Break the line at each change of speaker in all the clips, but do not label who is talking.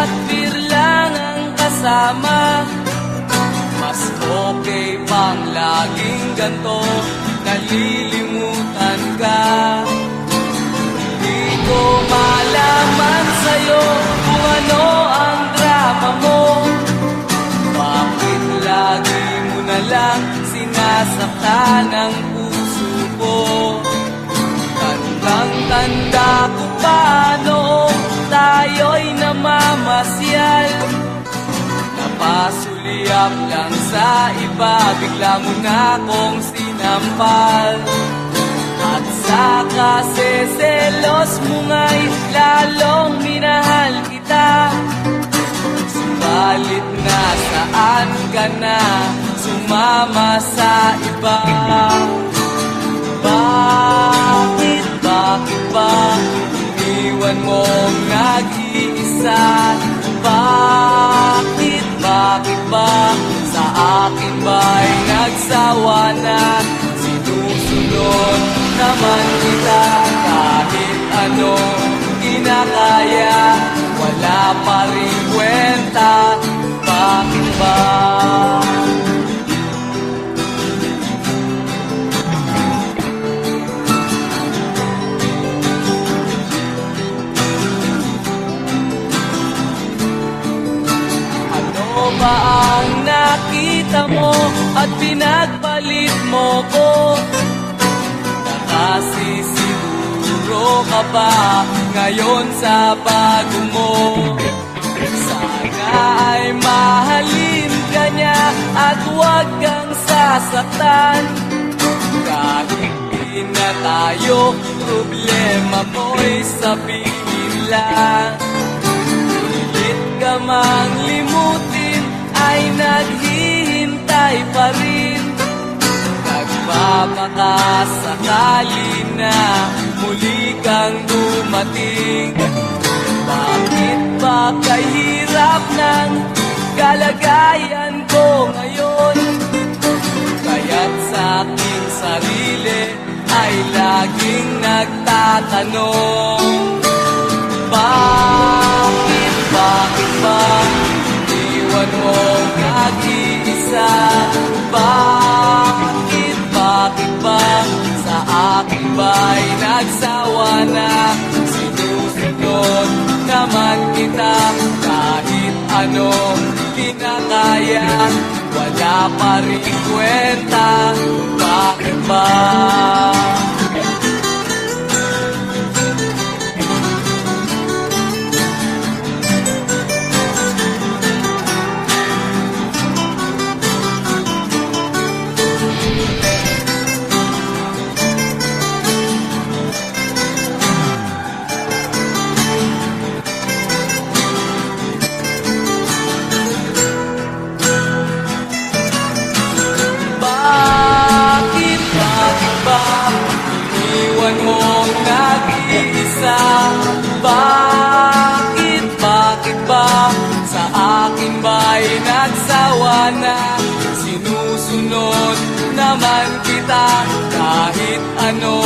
at beer lang ang kasama. Mas okay pang laging ganto, nalilimutan ka. Di ko malaman sa'yo kung ano ang drama mo. Bakit lagi mo na lang sinasaktan ang puso ko? Tandang-tanda ko pa noong tayo'y namamasyal. Napasulyap lang sa iba, bigla mo na akong sinampal. At sa kaseselos mo nga'y lalong minahal kita. Subalit nasaan ka na, sumama sa iba. Bakit ba iniwan mong nag-iisa? Bakit ba sa akin ba'y nagsawa na? Sinusunod naman kita kahit ano kinakaya, wala pa rin kwenta. Bakit ba? Ano ba ang nakita mo at pinagpalit mo ko? Nakasisiguro ka ba ngayon sa bago mo? Sana ay mahalin ka niya at huwag kang sasaktan. Kahit di na tayo, problema mo'y sabihin lang. Pilit ka mang limutin ay naghihintay pa rin. Nagpapakasakali na muli kang dumating. Bakit ba kahirap ng kalagayan ko ngayon? Kaya't sa aking sarili ay laging nagtatanong. Bakit ba iwan mong nag-iisa? Bakit ba sa akin ba'y nagsawa na? Sinusunod naman kita kahit ano kinakaya, wala pa rin kwenta. Bakit ba? Iniwan mong nag-iisa? Bakit ba sa akin ba'y nagsawa na? Sinusunod naman kita kahit ano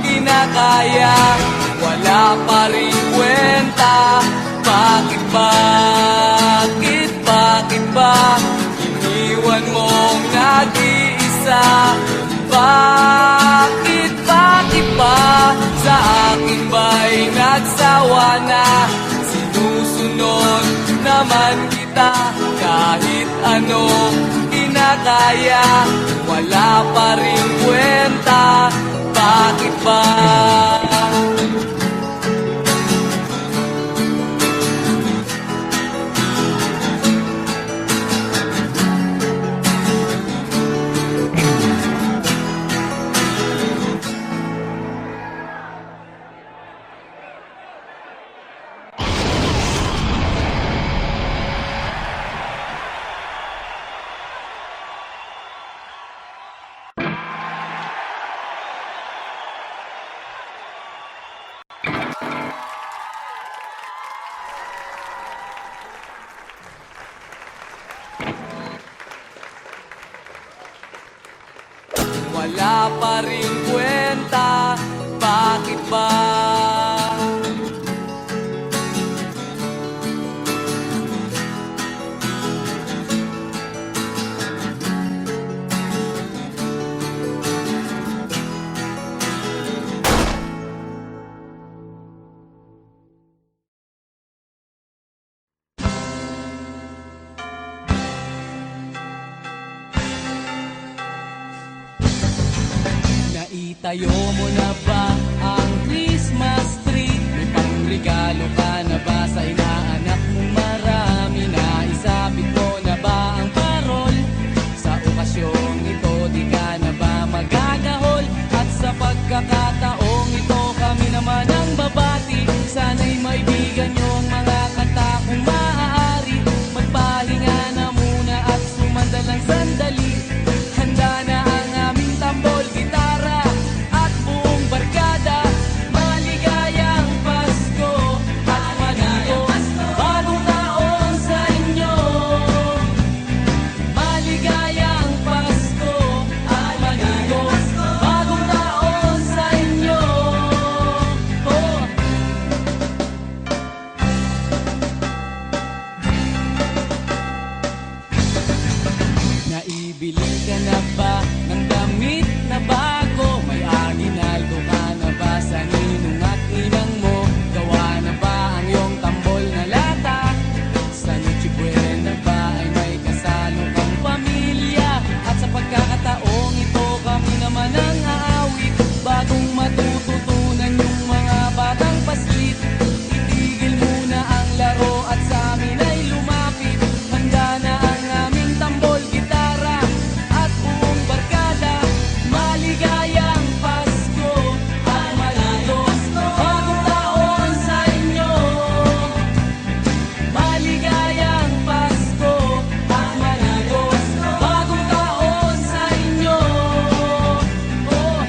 kinakaya, wala pa rin kwenta. Bakit ba iniwan mong nag-iisa? Bakit ba sa akin ba'y nagsawa na? Sinusunod naman kita kahit ano kinakaya, wala pa rin kwenta. Bakit ba? Naitayo mo na ba ang Christmas tree? May pangregalo ka na ba sa inaanak mong marami? Naisabit mo na ba ang parol? Sa okasyong ito di ka na ba magagahol? At sa pagkakataong ito kami naman ang babati. Sana'y maibigan niyo ang mga kanta kung maaari. Magpahinga na muna at sumandalang sandali. Handa na ang aming tambol, gitara at buong barkada. Maligayang Pasko at maligos bagong taon sa inyo. Maligayang Pasko at maligos bagong taon sa inyo. Oh. Naibili ka na ba ng damit na bago? May aginaldo ka na ba sa ninong at ninang mo? Gawa na ba ang iyong tambol na lata? Sa Noche Buena ba ay may kasalo kang pamilya? At sa pagkakataong ito kami naman ang aawit. Bagong matututunan yung mga batang paslit. Itigil muna ang laro at sa amin ay lumapit. Handa na ang aming tambol, gitara at buong barkada. Maligayang Pasko at maligos bagong taon sa inyo. Maligayang Pasko at maligos bagong taon sa inyo. Oh.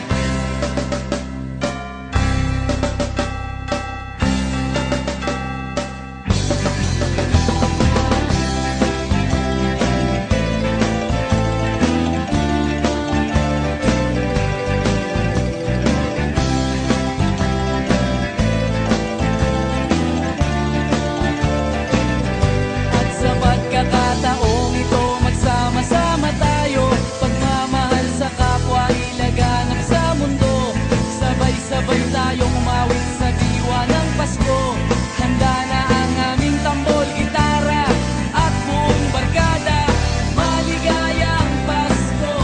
At sa pagkakataong ito, magsama-sama tayo. Pagmamahal sa kapwa, ilaganap sa mundo. Sabay-sabay tayong umawit sa diwa ng Pasko. Handa na ang aming tambol, gitara at buong barkada. Maligayang Pasko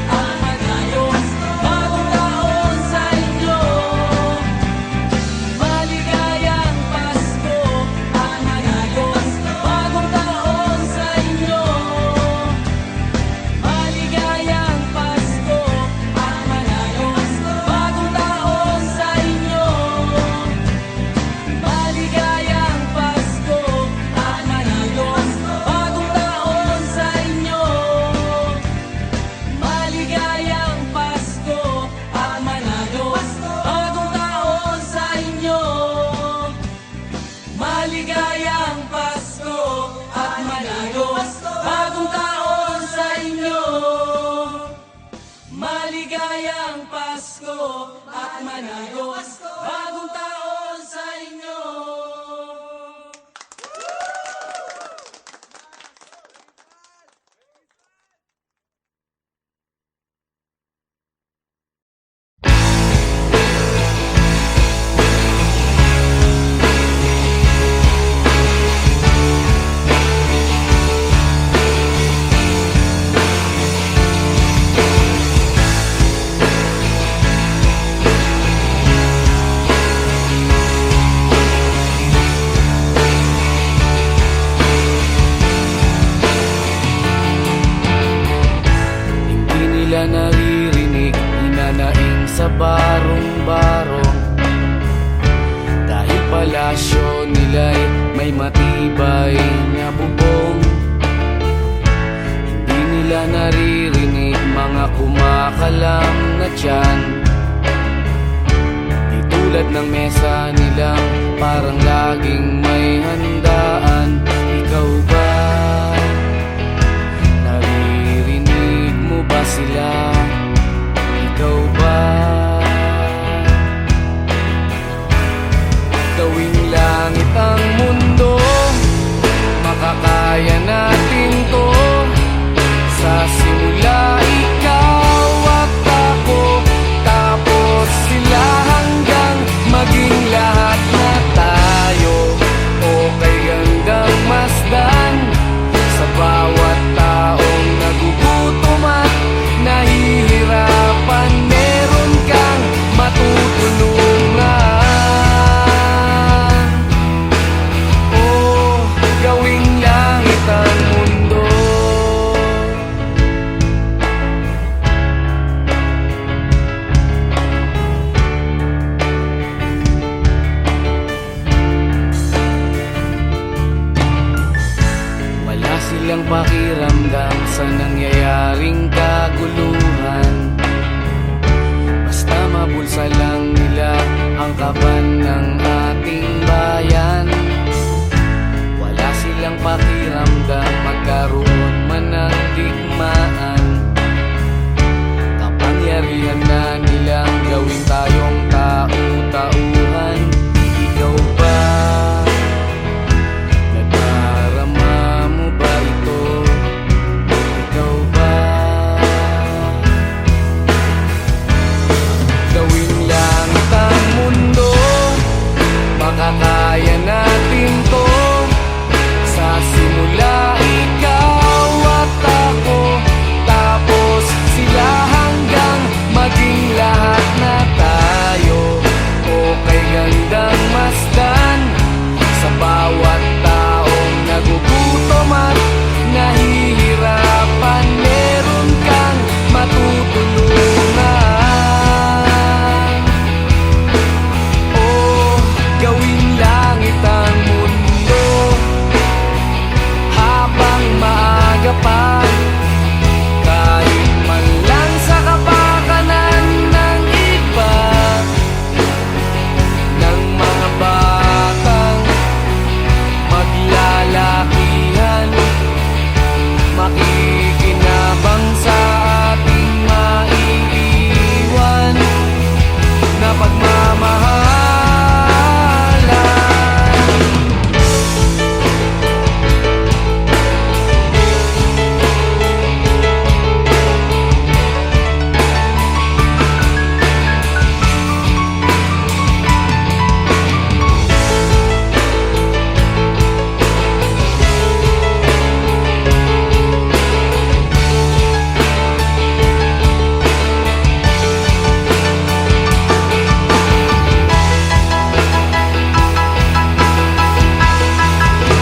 at maligos bagong taon sa inyo. Maligayang Pasko at maligos bagong taon sa inyo. Maligayang Pasko at maligos bagong taon sa inyo. Maligayang Pasko at maligos bagong taon sa inyo. Maligayang Pasko at maligos bagong taon sa inyo. Maligayang Pasko at maligos bagong taon sa inyo. Maligayang Pasko at maligos bagong taon sa inyo. Hindi nila naririnig, hinanaing sa barong-barong. Dahil palasyo nila'y may matibay na bubong. Hindi nila naririnig mga kumakalam na tiyan. Di tulad ng mesa nilang parang laging may handaan. Ikaw ba? Naririnig mo ba sila? Ikaw ba? Gawing langit ang mundo, makakaya natin to. Sa simula ikaw at ako, tapos sila hanggang maging lahat na tayo. Okay hanggang silang pakiramdam sa nangyayaring kaguluhan. Basta mabulsa lang nila ang kaban ng ating bayan. Wala silang pakiramdam magkaroon man ng digmaan. Kapangyarihan na nilang gawin tayong tau-tauhan. Ikaw ba? Nadarama mo ba ito? Ikaw ba? Gawin langit ang mundo, makakaya natin to. Sa simula ikaw at ako, tapos sila hanggang maging lahat na tayo. Okay gandang masdan sa bawat taong nagugutom at nahihirapan. Meron kang matutulungan. Oh, gawin langit ang mundo habang maaga pa. Kahit man lang sa kapakanan ng iba, ng mga batang maglalakihan, makikinabang sa ating maiiwan na pagmamahalan.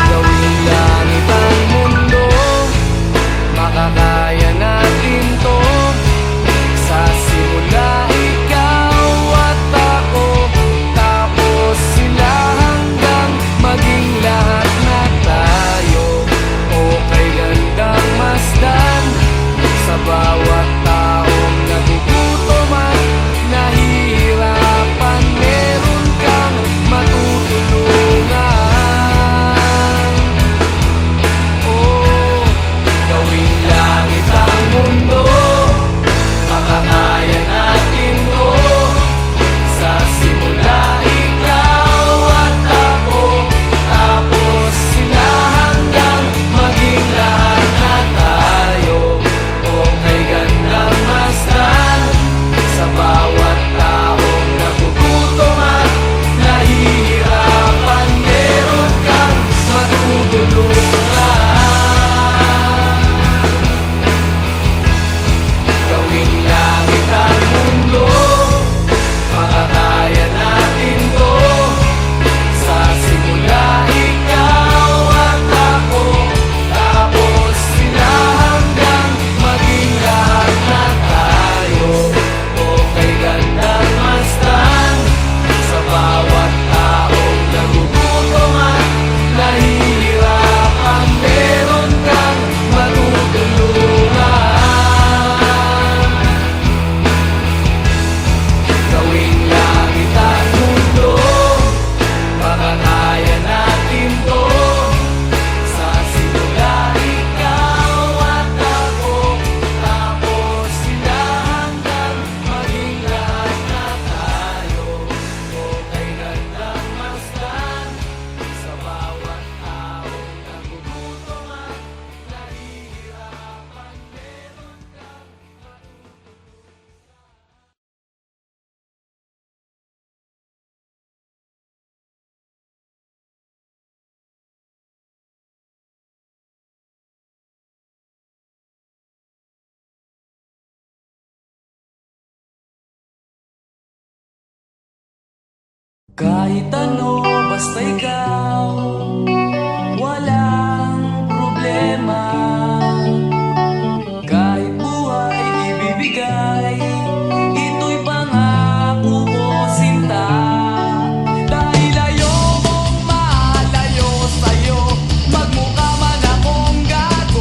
Gawin langit ang mundo, makakaya natin to. Sa simula ikaw at ako, tapos sila hanggang maging lahat na tayo. Okay gandang masdan sa bawat taong nagugutom at nahihirapan. Meron kang matutulungan. Oh, gawin langit ang mundo, makakaya natin to. Sa simula ikaw at ako, tapos sila hanggang maging lahat na tayo. Okay gandang masdan sa bawat taong nagugutom at nahihirapan. Meron kang matutulungan. Gawin langit ang mundo, makakaya natin to. Sa simula ikaw at ako, tapos sila hanggang maging lahat na tayo. Okay gandang masdan sa bawat taong nagugutom at nahihirapan. Meron kang matutulungan. Gawin langit ang mundo, makakaya natin to. Sa simula ikaw at ako, tapos sila hanggang maging lahat na tayo. Okay gandang masdan sa bawat taong nagugutom at nahihirapan. Meron kang kahit ano, basta ikaw, walang problema. Kahit buhay ibibigay, ito'y pangako ko, sinta. Dahil ayaw mong malayo sa'yo, magmukha man akong gago.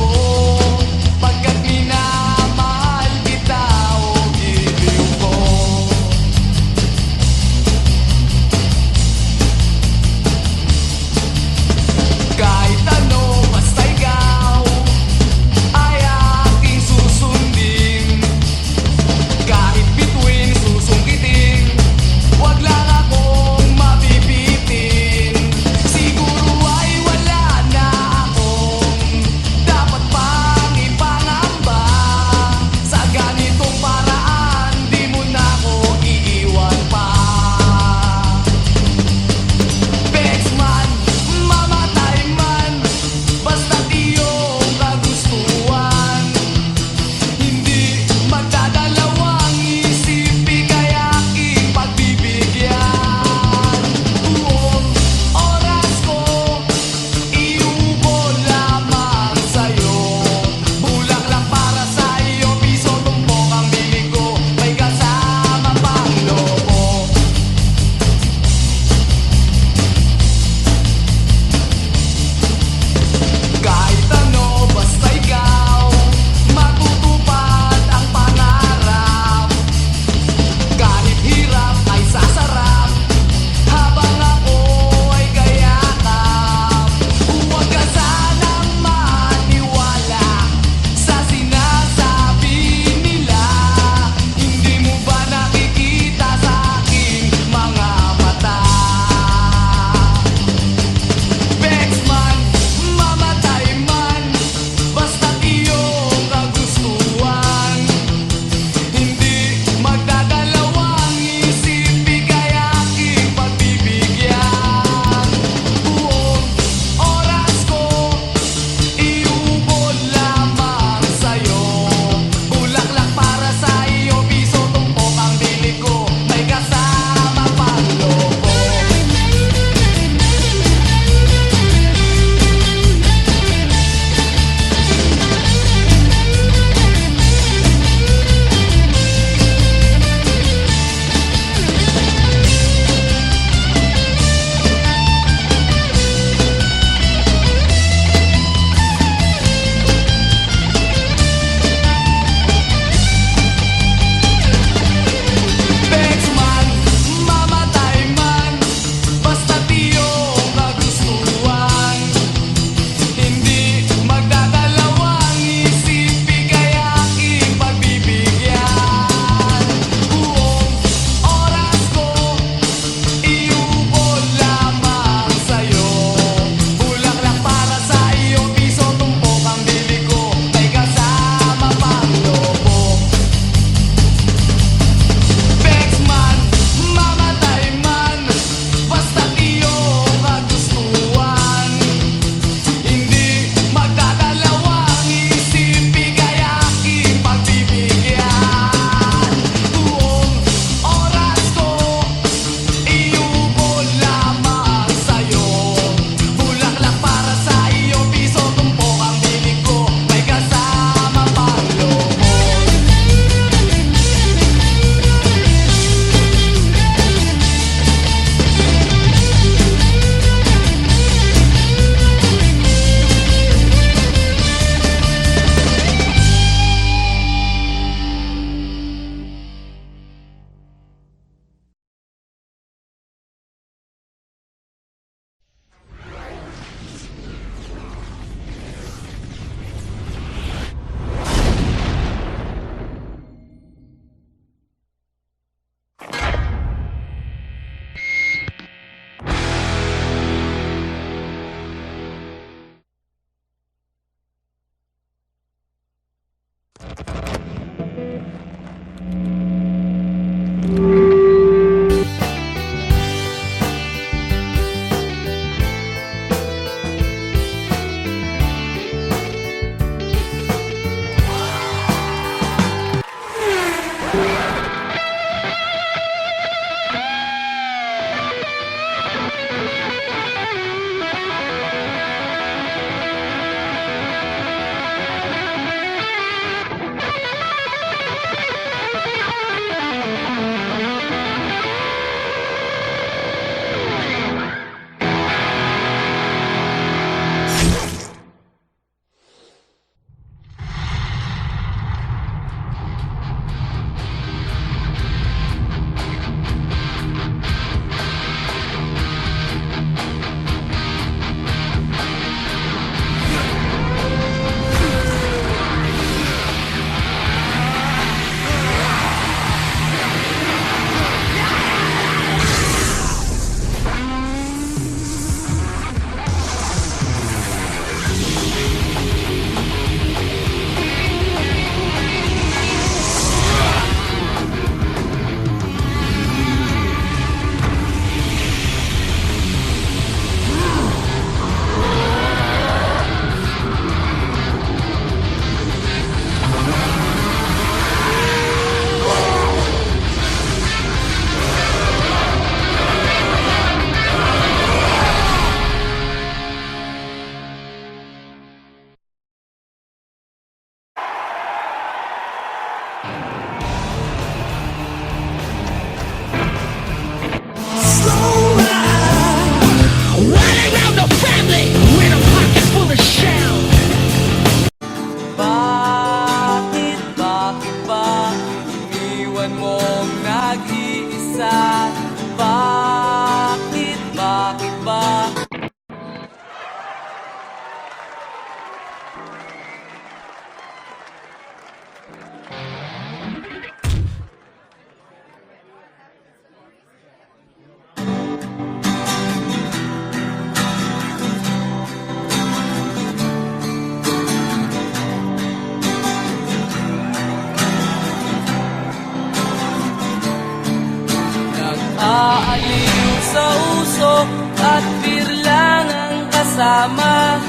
Nag-aaliw sa usok at birlang ang kasama.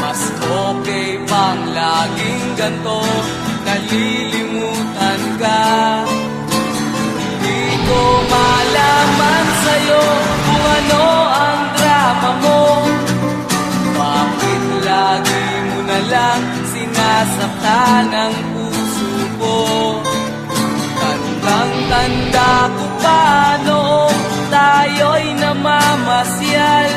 Mas okay pang laging ganto, nalilimutan ka. Di ko malaman sa'yo kung ano ang drama mo. Bakit lagi mo na lang sinasaktan ang puso ko? Tandang-tanda ko pa noong tayo'y namamasyal.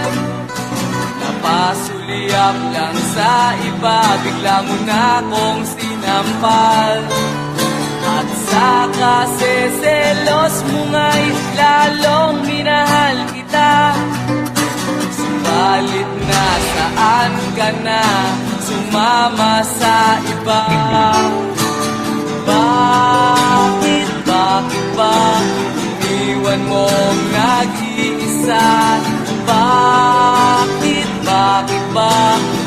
Napasulyap lang sa iba, bigla mo na akong sinampal. At sa kaseselos mo nga'y lalong minahal kita. Subalit nasaan ka na, sumama sa iba. Bakit ba iniwan mong nag-iisa? Bakit ba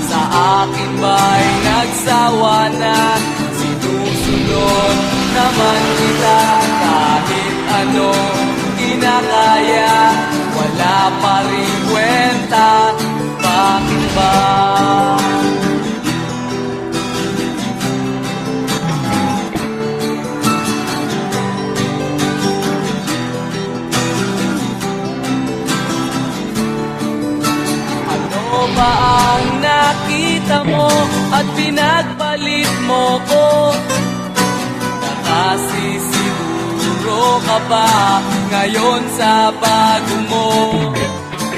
sa akin ba'y nagsawa na? Sinusunod naman kita kahit ano kinakaya, wala pa rin kwenta. Bakit ba? Ba ang nakita mo at pinagpalit mo ko? Nakasisiguro ka ba ngayon sa bago mo?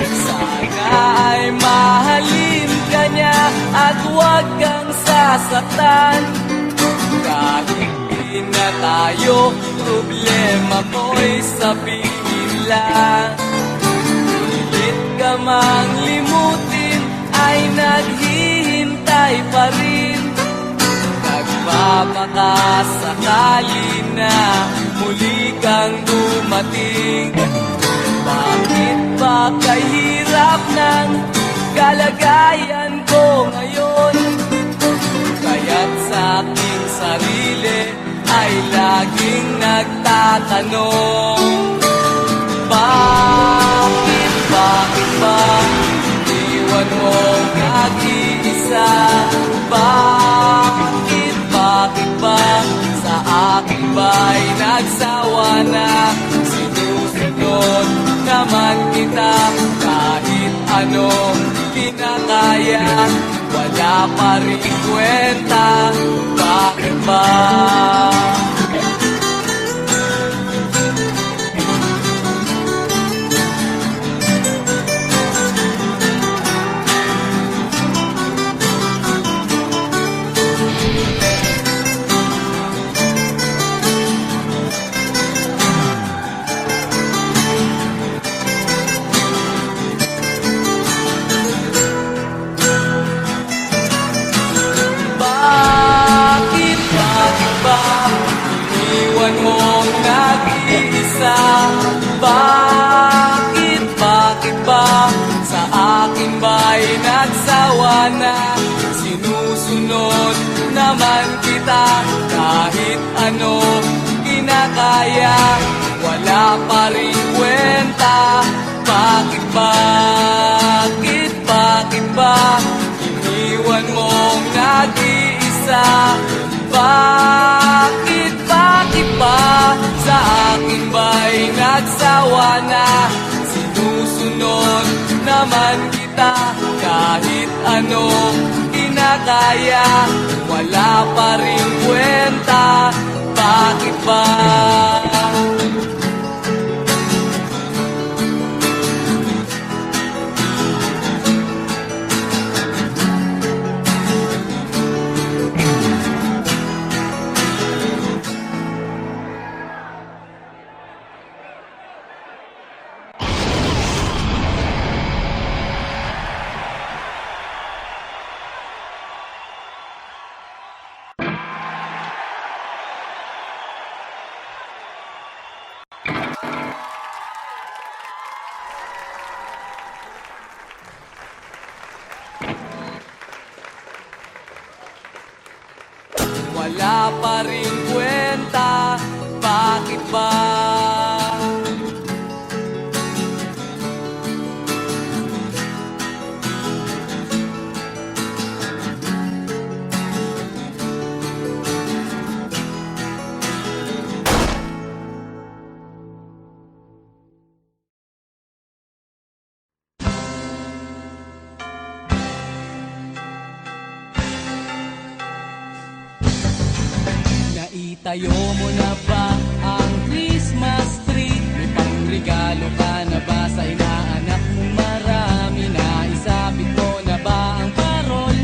Sana ay mahalin ka niya at huwag kang sasaktan. Kahit di na tayo, problema ko'y sabihin lang. Pilit ka mang limutin ay naghihintay pa rin. Nagpapakasakali na muli kang dumating. Bakit ba kahirap ng kalagayan ko ngayon? Kaya't sa aking sarili ay laging nagtatanong. Bakit ba iniwan mong nag-iisa? Bakit ba sa akin ba'y nagsawa na? Sinusunod naman kita kahit anong kinakaya, wala pa rin kwenta. Bakit ba? Iniwan mong nag-iisa? Bakit ba sa akin ba'y nagsawa na? Sinusunod naman kita kahit ano kinakaya, wala pa rin kwenta. Bakit ba iniwan mong nag-iisa? Bakit ba sa akin ba'y nagsawa na? Sinusunod naman kita kahit ano kinakaya, wala pa rin kwenta. Bakit ba? wala pa rin kwenta. Bakit ba? Naitayo mo na ba ang Christmas tree? May pangregalo ka na ba sa inaanak mong marami? Naisabit mo na ba ang parol?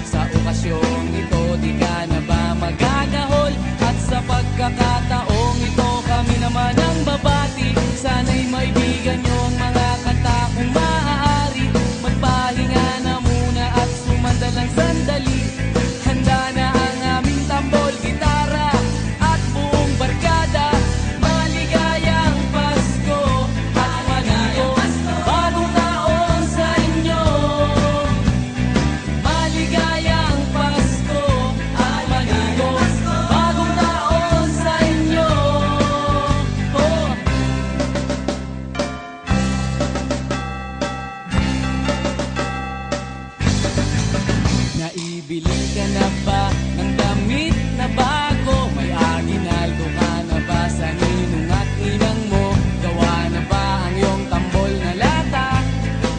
Sa okasyong ito di ka na ba magagahol? At sa pagkakataong ito kami naman ang babati. Sana'y maibigan nyo ang mga kanta kung maaari. Magpahinga na muna at sumandalang sandali. Handa na ang aming tambol, gitara at buong barkada. Maligayang Pasko at maligayang bagong taon sa inyo. Maligayang Pasko at maligayang bagong taon sa inyo. Oh. Naibili ka na ba ng damit na bago? May aginaldo ka na ba sa ninong at ninang mo? Gawa na ba ang iyong tambol na lata?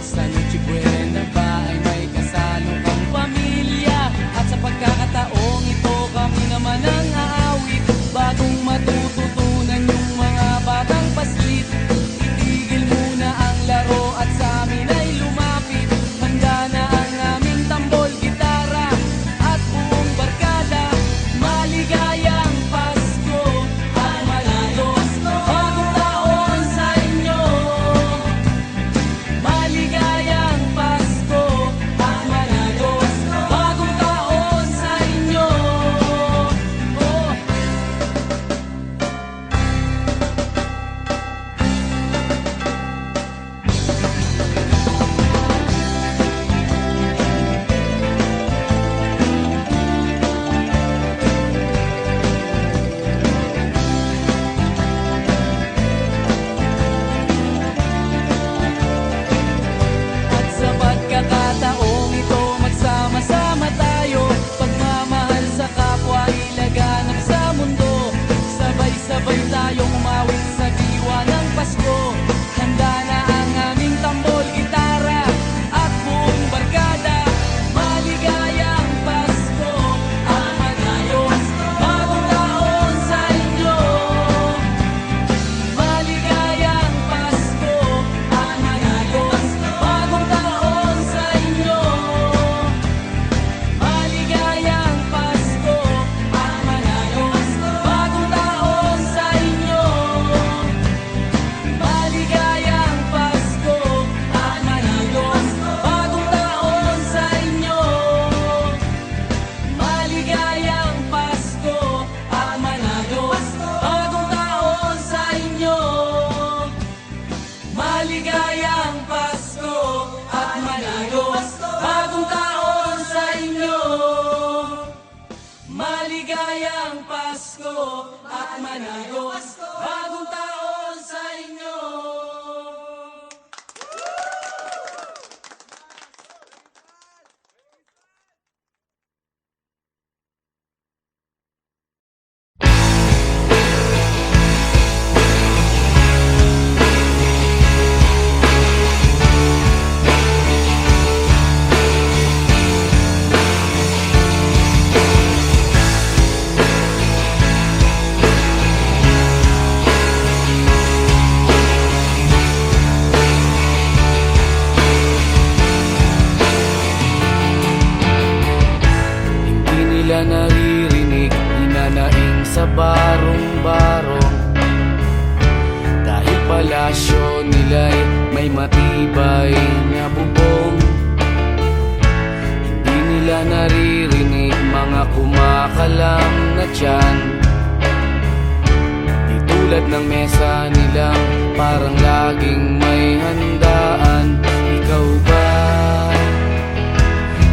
Sa Noche Buena ba ay may kasalo kang pamilya? At sa pagkakataong ito kami naman ang aawit. Bagong matututunan yung mga batang paslit. Itigil muna ang laro at sa amin ay lumapit. Handa na ang aming tambol, gitara at buong barkada. Maligayang Pasko at maligayang bagong taon sa inyo. Maligayang Pasko at maligayang bagong taon sa inyo. Oh. At sa pagkakataong ito, magsama-sama tayo. Pagmamahal sa kapwa, ilaganap sa mundo. Sabay-sabay tayong umawit sa diwa ng Pasko. Handa na ang aming tambol, gitara at buong barkada. Maligayang Pasko at maligayang bagong taon sa inyo. Maligayang Pasko at maligayang bagong taon sa inyo. Maligayang Pasko at maligayang bagong taon sa inyo. Maligayang Pasko at maligayang bagong taon sa inyo. Maligayang Pasko at maligayang bagong taon sa inyo. Maligayang Pasko at maligayang bagong taon sa inyo. Maligayang Pasko at maligayang bagong taon sa inyo. Hindi nila naririnig, hinanaing sa barong-barong. Dahil palasyo nila'y may matibay na bubong. Hindi nila naririnig mga kumakalam na tiyan. Di tulad ng mesa nilang parang laging may handaan. Ikaw ba?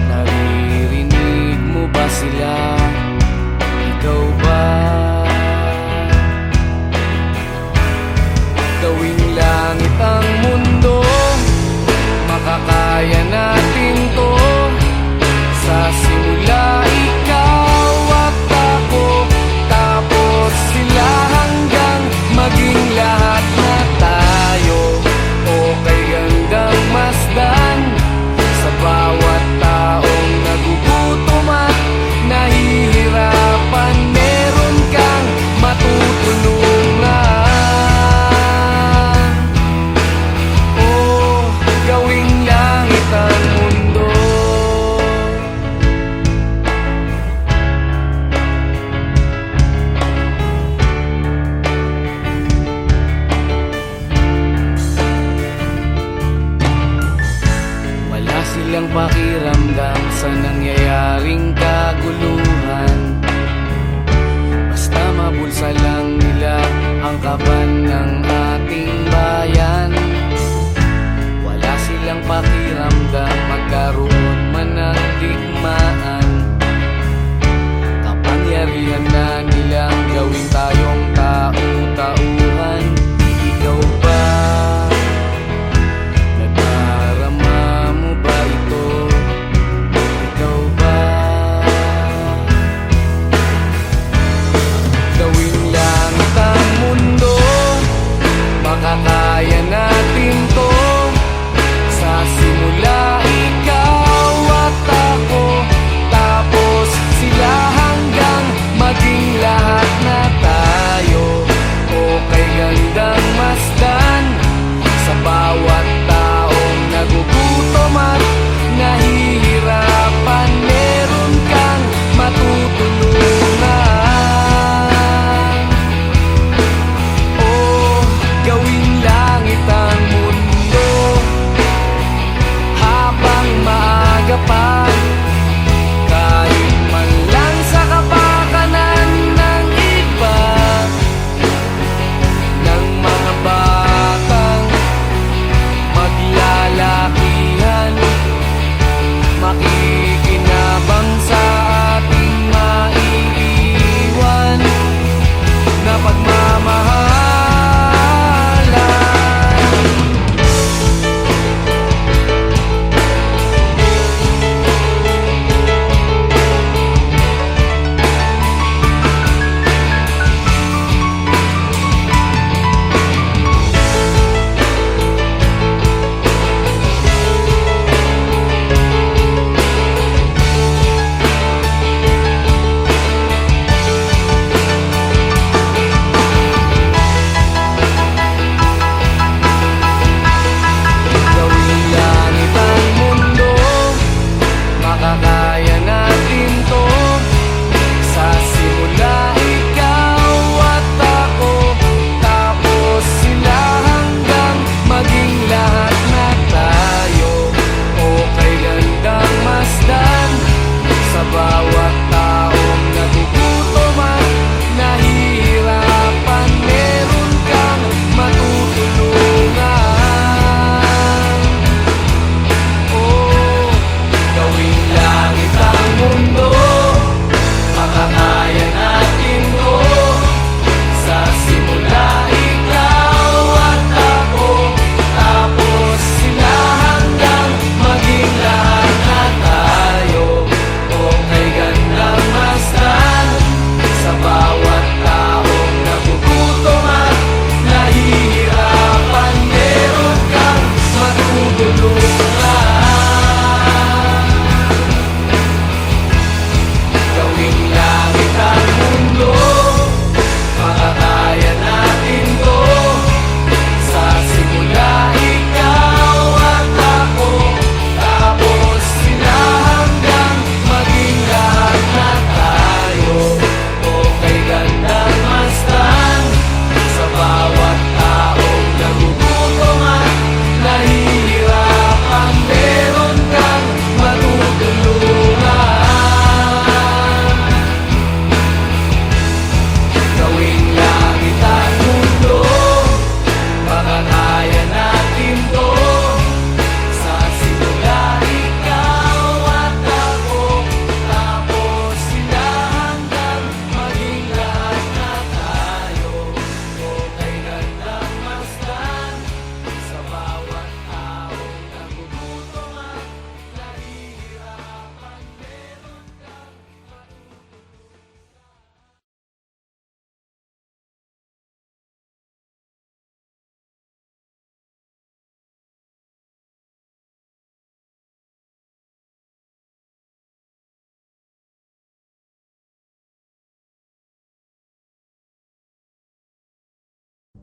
Naririnig mo ba sila?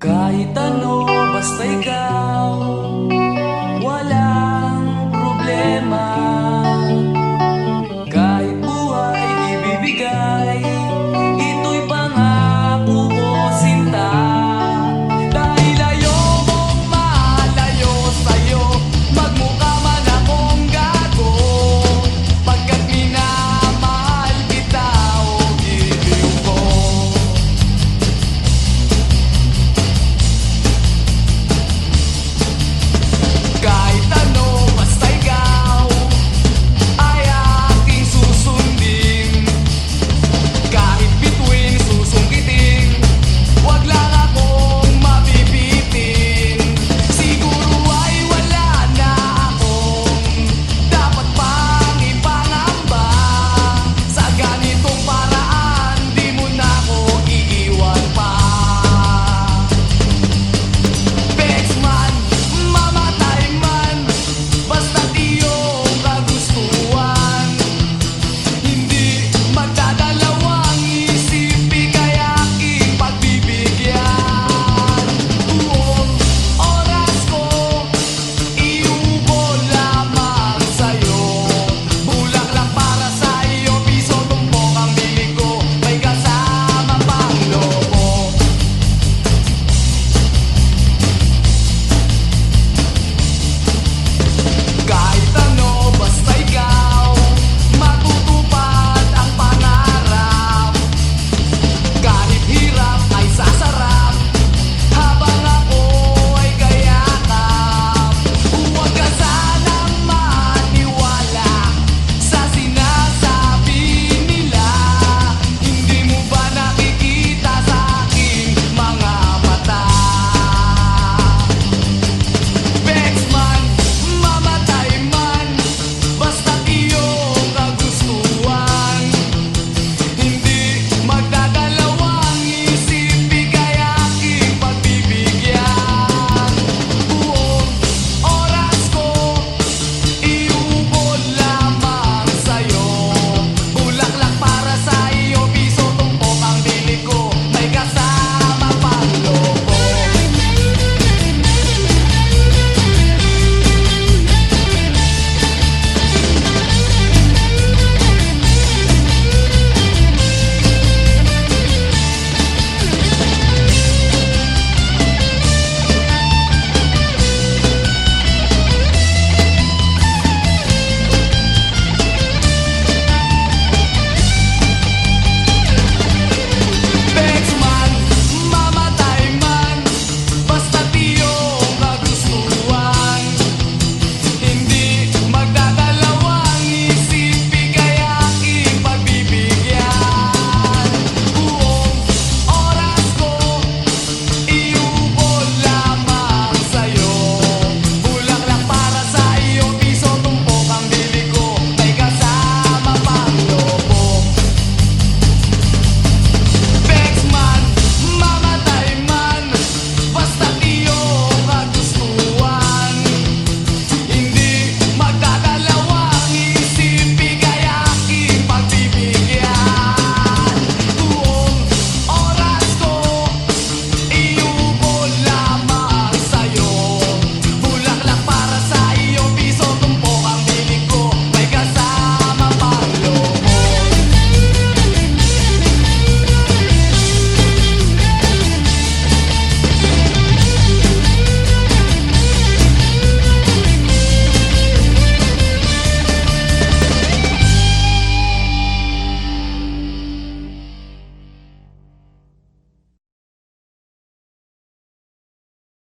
Kahit ano, basta ikaw